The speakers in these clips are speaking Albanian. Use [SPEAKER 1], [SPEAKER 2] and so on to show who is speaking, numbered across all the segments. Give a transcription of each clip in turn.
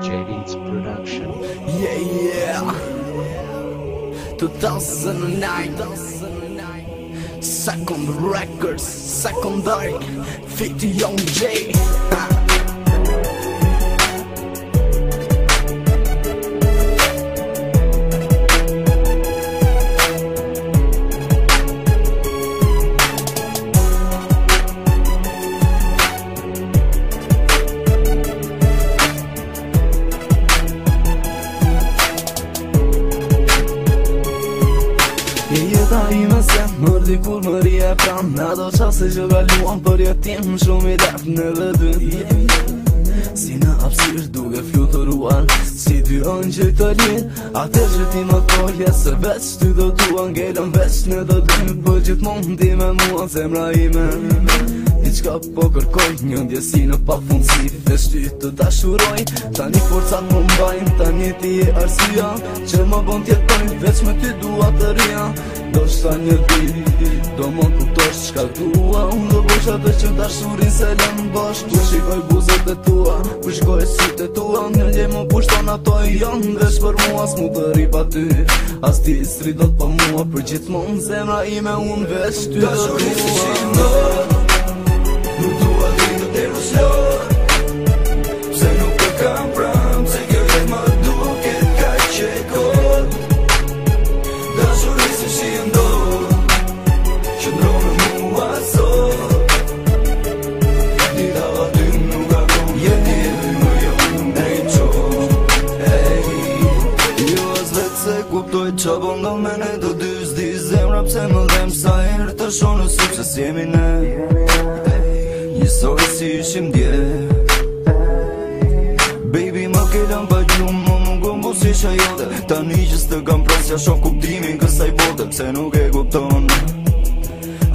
[SPEAKER 1] J-Reeds Production.
[SPEAKER 2] Yeah 2009 Second Records, Secondary 50 Young J. Jeta ime se mërdi kur mëri e pram Në do qase që galuan për jetim shumë i lep në dhe dy Si në apsir duke fluturuan Si dy ëngjëj të linë Ate që ti më kohje se veç ty do tuan Gellën veç në të dy Për gjithmonë ti me mua zemra ime Diqka po kërkoj një ndjesi në pafundësi Veç ty të dashuroj Tani forcat më mbajnë Tani ti e arsia Që më bon tjetoj Veç me ty dua të rria Do shta një dit Do më kuptosh qka tua Unë do bosh atë që dashurin se lëm bosh Tu shikoj buzët e tua Ku shikoj syt e tua Një lje më pushton ato i janë Veç për mua s'mu të ri pa ty As ti s'ri do t'pa mua Për gjithmonë zemra ime unë veç ty do tua
[SPEAKER 3] Nuk dua ti të te ruslor Pse nuk e kam pram Se kjo jet më duket ka që e kod Dashurisë si e ndor Që ndronë mua sot Ti dava ty nuk a kom Jeti më jo në i qo
[SPEAKER 2] Jo as vetë se kuptoj qa po ndo me ne të dy Zdi zemra pse më dhem sa herë të shonë sy Pse s'jemi ne Njësoj si ishim dje Baby më kellën pa gjumë Më mungon bu si shajote Tani që s'të kam prasja shok kuptimin kësaj bote Pse nuk e kupton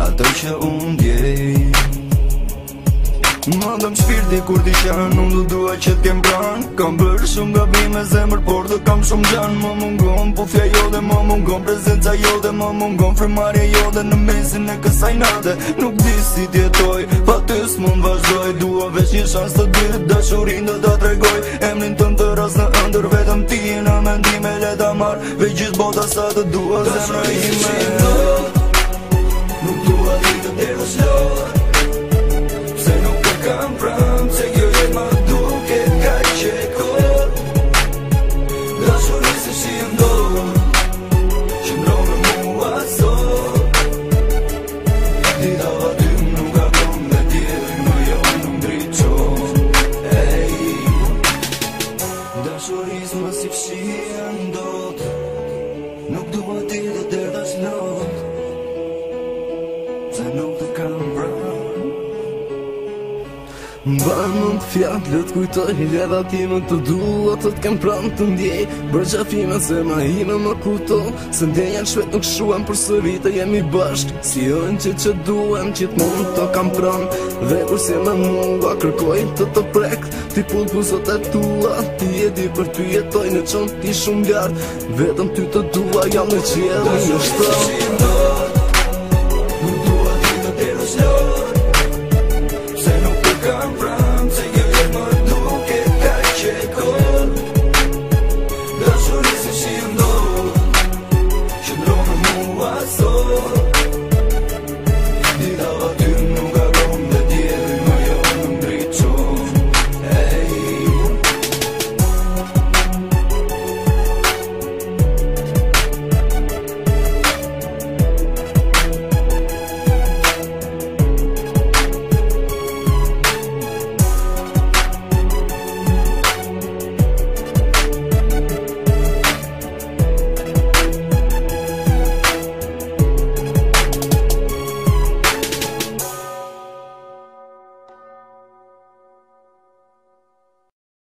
[SPEAKER 2] Ato që unë djej Më ndëm shpirti kur ti qanë Unë du dua që t'kem pran Kam bërë shumë gabime zemër Por të kam shumë gjanë Më mungon pufja jote Më mungon prezenca jote Më mungon frimarja jote Në mesin e kësaj nate Nuk di si tjetoj Pa ty s'mund vazhdoj Dua veç një shans të dytë Dashurin do t'a tregoj Emrin tëm të ras në ëndër Vetëm ti në mendime leta mar Veç gjithë bota sa të dua zemra ime
[SPEAKER 3] Nuk dua ti të te ruslor Pse nuk e kam pram Se kjo jet më duket ka që e kod Dashurisë si e ndor Që ndronë mua sot Ti dava ty nuk a kom Dhe tjetër më jo nuk drit qo Dashurisë më si fshien dot Nuk dua ti të derdash lot Se nuk të kam pram
[SPEAKER 2] Mbarë mund të fjallë të kujtoj Leda time të dua të t'kem pranë të ndjej Bërë gjafime se ma ime më kuto Se ndjenja shvet nuk shuem për sërit e jemi bashk Si ënë që duhem që t'mon të kam pranë Dhe kur si me mua kërkoj të prek Ti pull buzët e tua Ti e di për ty jetoj në qonë ti shumë ljartë Vetëm ty të dua jam në qjellë në shtë